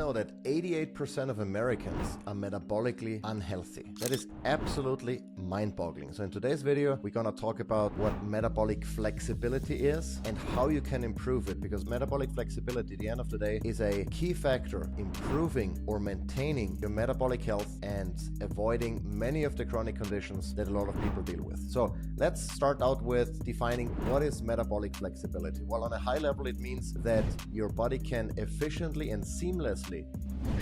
know that 88% of Americans are metabolically unhealthy? That is absolutely mind-boggling. So in today's video, we're gonna talk about what metabolic flexibility is and how you can improve it, because metabolic flexibility, at the end of the day, is a key factor improving or maintaining your metabolic health and avoiding many of the chronic conditions that a lot of people deal with. So let's start out with defining what is metabolic flexibility. Well, on a high level, it means that your body can efficiently and seamlessly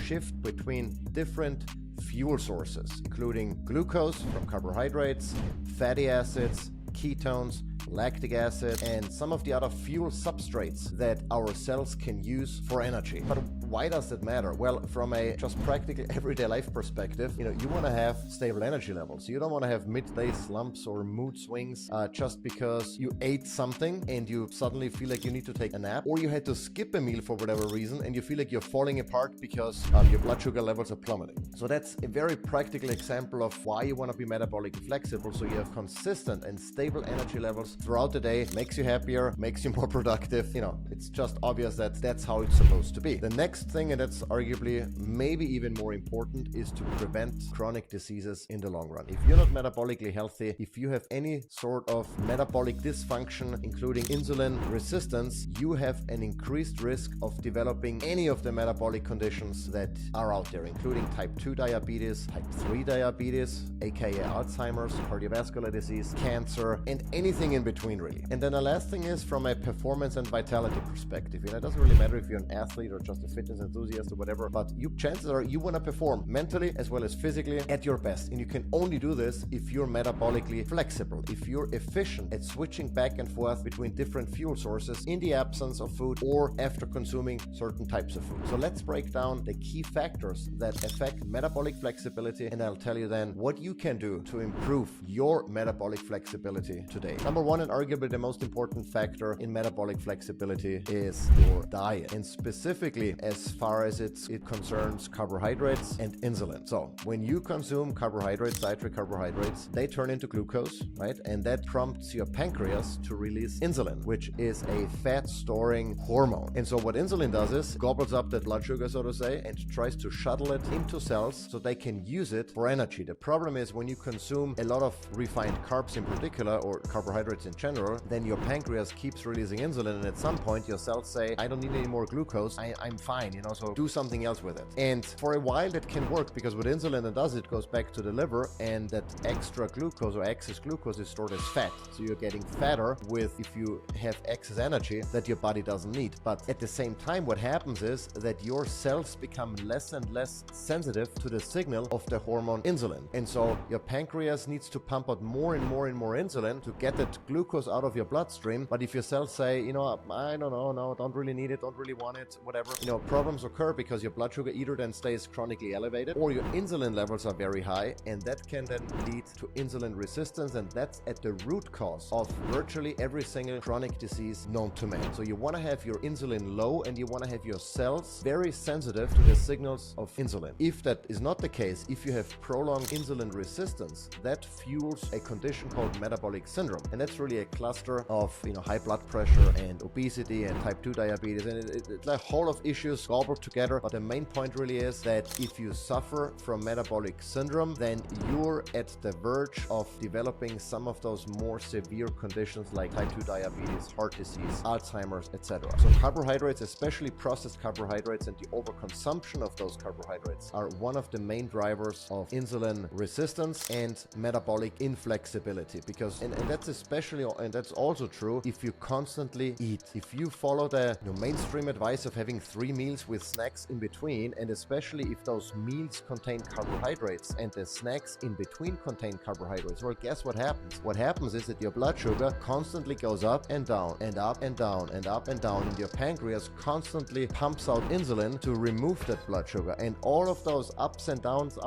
shift between different fuel sources, including glucose from carbohydrates, fatty acids, ketones, lactic acid, and some of the other fuel substrates that our cells can use for energy. But why does that matter? Well, from a just practical everyday life perspective, you want to have stable energy levels. You don't want to have midday slumps or mood swings just because you ate something and you suddenly feel like you need to take a nap, or you had to skip a meal for whatever reason and you feel like you're falling apart because your blood sugar levels are plummeting. So that's a very practical example of why you want to be metabolically flexible, so you have consistent and stable energy levels throughout the day. Makes you happier, makes you more productive. It's just obvious that that's how it's supposed to be. The next thing, and that's arguably maybe even more important, is to prevent chronic diseases in the long run. If you're not metabolically healthy, if you have any sort of metabolic dysfunction, including insulin resistance, you have an increased risk of developing any of the metabolic conditions that are out there, including type 2 diabetes, type 3 diabetes, aka Alzheimer's, cardiovascular disease, cancer, and anything in between, really. And then the last thing is from a performance and vitality perspective. It doesn't really matter if you're an athlete or just a fitness enthusiast or whatever, but chances are you want to perform mentally as well as physically at your best. And you can only do this if you're metabolically flexible, if you're efficient at switching back and forth between different fuel sources in the absence of food or after consuming certain types of food. So let's break down the key factors that affect metabolic flexibility, and I'll tell you then what you can do to improve your metabolic flexibility today. Number one, and arguably the most important factor in metabolic flexibility, is your diet, and specifically as far as it concerns carbohydrates and insulin. So when you consume carbohydrates, dietary carbohydrates, they turn into glucose, right? And that prompts your pancreas to release insulin, which is a fat storing hormone. And so what insulin does is gobbles up that blood sugar, so to say, and tries to shuttle it into cells so they can use it for energy. The problem is when you consume a lot of refined carbs in particular, or carbohydrates in general, then your pancreas keeps releasing insulin, and at some point your cells say, I don't need any more glucose, I'm fine, so do something else with it. And for a while that can work, because what insulin does, it goes back to the liver, and that extra glucose or excess glucose is stored as fat. So you're getting fatter if you have excess energy that your body doesn't need. But at the same time, what happens is that your cells become less and less sensitive to the signal of the hormone insulin. And so your pancreas needs to pump out more and more and more insulin to get that glucose out of your bloodstream. But if your cells say, I don't know, no, don't really need it, don't really want it, whatever, problems occur because your blood sugar either then stays chronically elevated or your insulin levels are very high, and that can then lead to insulin resistance, and that's at the root cause of virtually every single chronic disease known to man. So you want to have your insulin low, and you want to have your cells very sensitive to the signals of insulin. If that is not the case, if you have prolonged insulin resistance, that fuels a condition called metabolic syndrome, and that's really a cluster of high blood pressure and obesity and type 2 diabetes, and it's a whole of issues gobbled together. But the main point really is that if you suffer from metabolic syndrome, then you're at the verge of developing some of those more severe conditions like type 2 diabetes, heart disease, Alzheimer's, etc. So carbohydrates, especially processed carbohydrates, and the overconsumption of those carbohydrates are one of the main drivers of insulin resistance and metabolic inflexibility, because and that's also true if you constantly eat. If you follow the mainstream advice of having 3 meals with snacks in between, and especially if those meals contain carbohydrates and the snacks in between contain carbohydrates, well, guess what happens? What happens is that your blood sugar constantly goes up and down and up and down and up and down, and your pancreas constantly pumps out insulin to remove that blood sugar. And all of those ups and downs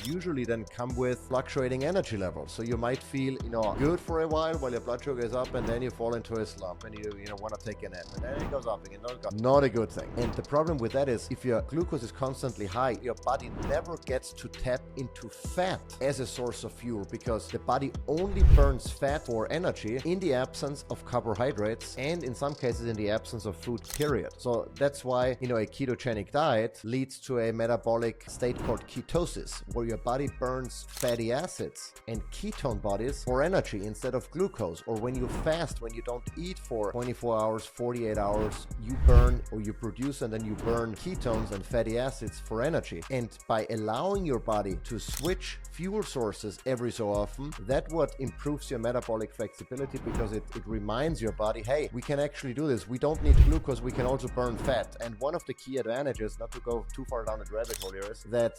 usually then come with fluctuating energy levels. So you might feel good for a while your blood sugar is up, and then you fall into a slump and you want to take a nap, and then it goes up again. Not a good thing. And the problem with that is if your glucose is constantly high, your body never gets to tap into fat as a source of fuel, because the body only burns fat for energy in the absence of carbohydrates and in some cases in the absence of food, period. So that's why, a ketogenic diet leads to a metabolic state called ketosis, where your body burns fatty acids and ketone bodies for energy instead of glucose. Or when you fast, when you don't eat for 24 hours, 48 hours, you burn, or you produce and then you burn ketones and fatty acids for energy. And by allowing your body to switch fuel sources every so often, that's what improves your metabolic flexibility, because it reminds your body, hey, we can actually do this. We don't need glucose, we can also burn fat. And one of the key advantages, not to go too far down the rabbit hole here, is that,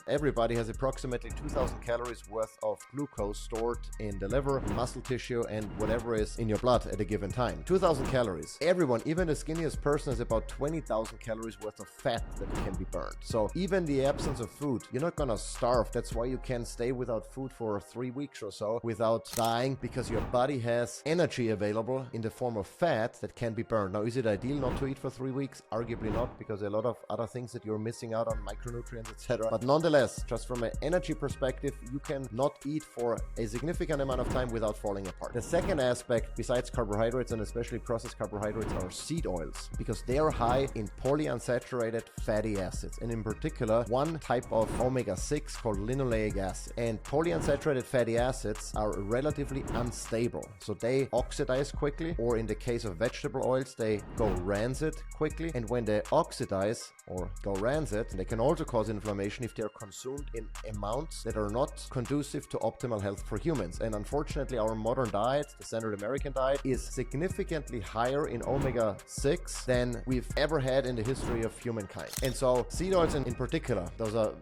everybody has approximately 2,000 calories worth of glucose stored in the liver, muscle tissue, and whatever is in your blood at a given time. 2,000 calories. Everyone, even the skinniest person, has about 20,000 calories worth of fat that can be burned. So even the absence of food, you're not gonna starve. That's why you can stay without food for 3 weeks or so without dying, because your body has energy available in the form of fat that can be burned. Now, is it ideal not to eat for 3 weeks? Arguably not, because a lot of other things that you're missing out on, micronutrients, etc. But nonetheless, just from an energy perspective, you can not eat for a significant amount of time without falling apart. The second aspect, besides carbohydrates and especially processed carbohydrates, are seed oils, because they are high in polyunsaturated fatty acids, and in particular one type of omega-6 called linoleic acid. And polyunsaturated fatty acids are relatively unstable, so they oxidize quickly, or in the case of vegetable oils, they go rancid quickly. And when they oxidize or go rancid, they can also cause inflammation if they're consumed in amounts that are not conducive to optimal health for humans. And unfortunately, our modern diet, the standard American diet, is significantly higher in omega-6 than we've ever had in the history of humankind. And so seed oils in particular, those are,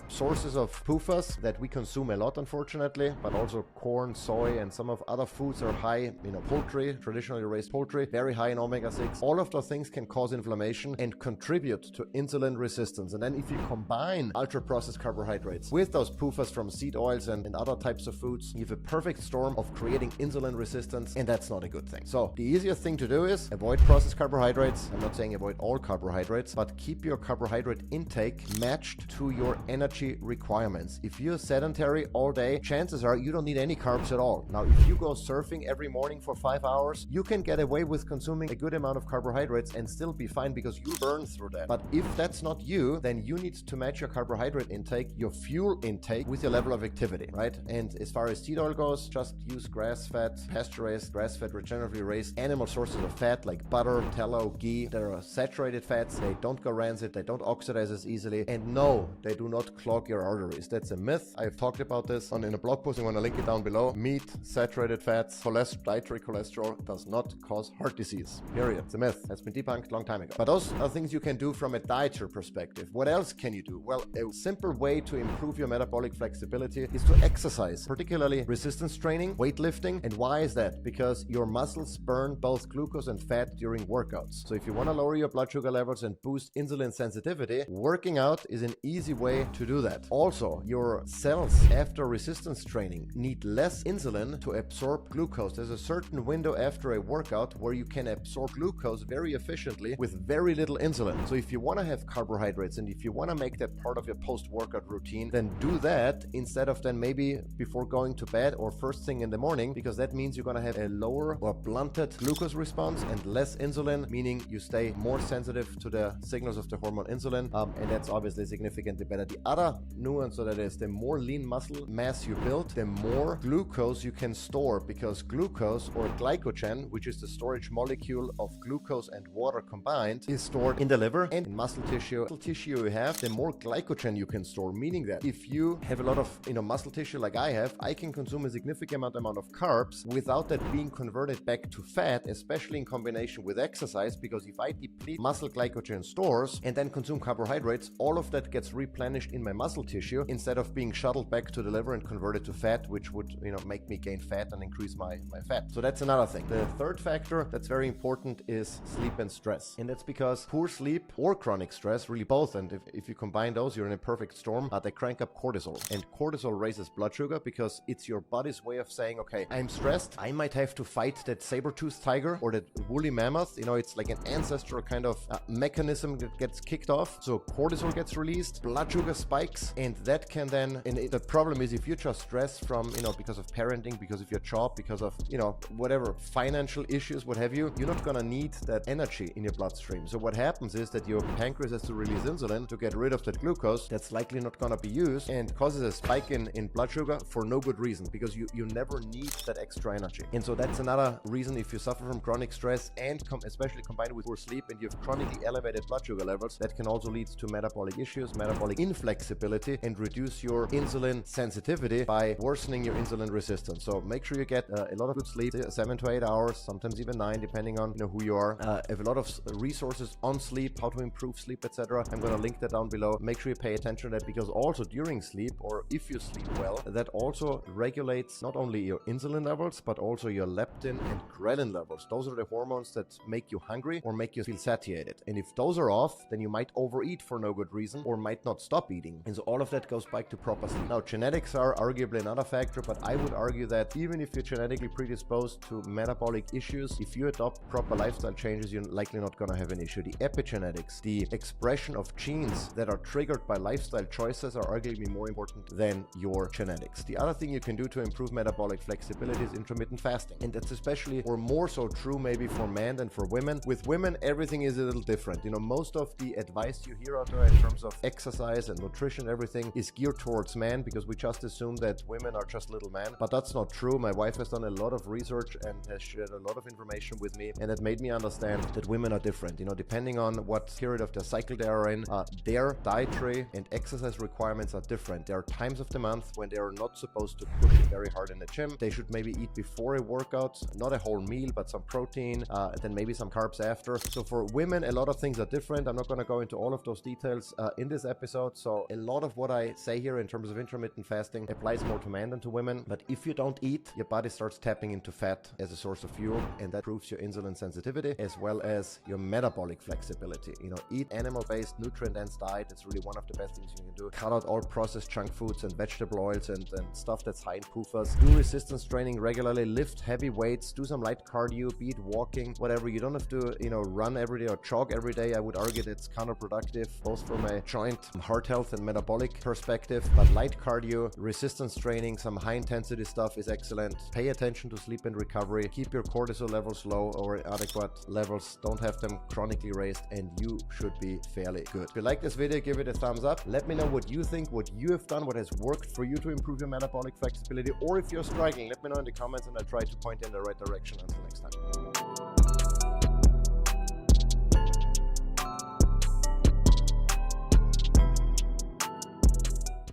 sources of PUFAs that we consume a lot, unfortunately, but also corn, soy, and some of other foods are high, poultry, traditionally raised poultry, very high in omega-6. All of those things can cause inflammation and contribute to insulin resistance. And then if you combine ultra-processed carbohydrates with those PUFAs from seed oils and other types of foods, you have a perfect storm of creating insulin resistance, and that's not a good thing. So the easiest thing to do is avoid processed carbohydrates. I'm not saying avoid all carbohydrates, but keep your carbohydrate intake matched to your energy requirements. If you're sedentary all day, chances are you don't need any carbs at all. Now, if you go surfing every morning for 5 hours, you can get away with consuming a good amount of carbohydrates and still be fine, because you burn through that. But if that's not you, then you need to match your carbohydrate intake, your fuel intake, with your level of activity, right? And as far as seed oil goes, just use grass-fed, pasture-raised, grass-fed, regeneratively raised animal sources of fat like butter, tallow, ghee. There are saturated fats. They don't go rancid. They don't oxidize as easily. And no, they do not clog your arteries. That's a myth. I've talked about this in a blog post. I'm going to link it down below. Meat, saturated fats, dietary cholesterol does not cause heart disease. Period. It's a myth. That's been debunked a long time ago. But those are things you can do from a dietary perspective. What else can you do? Well, a simple way to improve your metabolic flexibility is to exercise, particularly resistance training, weightlifting. And why is that? Because your muscles burn both glucose and fat during workouts. So if you want to lower your blood sugar levels and boost insulin sensitivity, working out is an easy way to do that. Also, your cells after resistance training need less insulin to absorb glucose. There's a certain window after a workout where you can absorb glucose very efficiently with very little insulin. So if you want to have carbohydrates and if you want to make that part of your post-workout routine, then do that instead of then maybe before going to bed or first thing in the morning, because that means you're going to have a lower or blunted glucose response and less insulin, meaning you stay more sensitive to the signals of the hormone insulin, and that's obviously significantly better. The other nuance of that is the more lean muscle mass you build, the more glucose you can store, because glucose, or glycogen, which is the storage molecule of glucose and water combined, is stored in the liver and in muscle tissue. The tissue you have, the more glycogen you can store, meaning that if you have a lot of muscle tissue like I have, I can consume a significant amount of carbs without that being converted back to fat, especially in combination with exercise, because if I deplete muscle glycogen stores and then consume carbohydrates, all of that gets replenished in my muscle tissue instead of being shuttled back to the liver and converted to fat, which would make me gain fat and increase my fat. So that's another thing. The third factor that's very important is sleep and stress. And that's because poor sleep or chronic chronic stress, really both, and if you combine those, you're in a perfect storm. They crank up cortisol, and cortisol raises blood sugar because it's your body's way of saying, okay, I'm stressed, I might have to fight that saber-toothed tiger or that woolly mammoth. You know, it's like an ancestral kind of mechanism that gets kicked off. So cortisol gets released, blood sugar spikes, and that can then, and the problem is if you're just stressed from, you know, because of parenting, because of your job, because of, you know, whatever, financial issues, what have you, you're not gonna need that energy in your bloodstream. So what happens is that your pancreas has to release insulin to get rid of that glucose that's likely not gonna be used, and causes a spike in blood sugar for no good reason, because you never need that extra energy. And so that's another reason, if you suffer from chronic stress and especially combined with poor sleep and you have chronically elevated blood sugar levels, that can also lead to metabolic issues, metabolic inflexibility, and reduce your insulin sensitivity by worsening your insulin resistance. So make sure you get a lot of good sleep, 7 to 8 hours, sometimes even 9, depending on, you know, who you are. Have a lot of resources on sleep, how to improve sleep, etc. I'm going to link that down below. Make sure you pay attention to that, because also during sleep, or if you sleep well, that also regulates not only your insulin levels, but also your leptin and ghrelin levels. Those are the hormones that make you hungry or make you feel satiated. And if those are off, then you might overeat for no good reason or might not stop eating. And so all of that goes back to proper sleep. Now, genetics are arguably another factor, but I would argue that even if you're genetically predisposed to metabolic issues, if you adopt proper lifestyle changes, you're likely not going to have an issue. The epigenetics, the expression of genes that are triggered by lifestyle choices, are arguably more important than your genetics. The other thing you can do to improve metabolic flexibility is intermittent fasting. And that's especially, or more so true maybe for men than for women. With women, everything is a little different. You know, most of the advice you hear out there in terms of exercise and nutrition, everything is geared towards men, because we just assume that women are just little men. But that's not true. My wife has done a lot of research and has shared a lot of information with me, and it made me understand that women are different. You know, depending on what period of their cycle they are in, their dietary and exercise requirements are different. There are times of the month when they are not supposed to push very hard in the gym. They should maybe eat before a workout, not a whole meal, but some protein, then maybe some carbs after. So for women, a lot of things are different. I'm not going to go into all of those details in this episode. So a lot of what I say here in terms of intermittent fasting applies more to men than to women. But if you don't eat, your body starts tapping into fat as a source of fuel, and that improves your insulin sensitivity as well as your metabolic flexibility. You know, eat animal-based, nutrient-dense diet. It's really one of the best things you can do. Cut out all processed junk foods and vegetable oils and stuff that's high in PUFAs. Do resistance training regularly. Lift heavy weights. Do some light cardio, be it walking, whatever. You don't have to, you know, run every day or jog every day. I would argue that's counterproductive, both from a joint, heart health, and metabolic perspective. But light cardio, resistance training, some high-intensity stuff is excellent. Pay attention to sleep and recovery. Keep your cortisol levels low or adequate levels. Don't have them chronically raised, and you should be fairly good. If you like this video, give it a thumbs up. Let me know what you think, what you have done, what has worked for you to improve your metabolic flexibility, or if you're struggling, let me know in the comments and I'll try to point in the right direction. Until next time.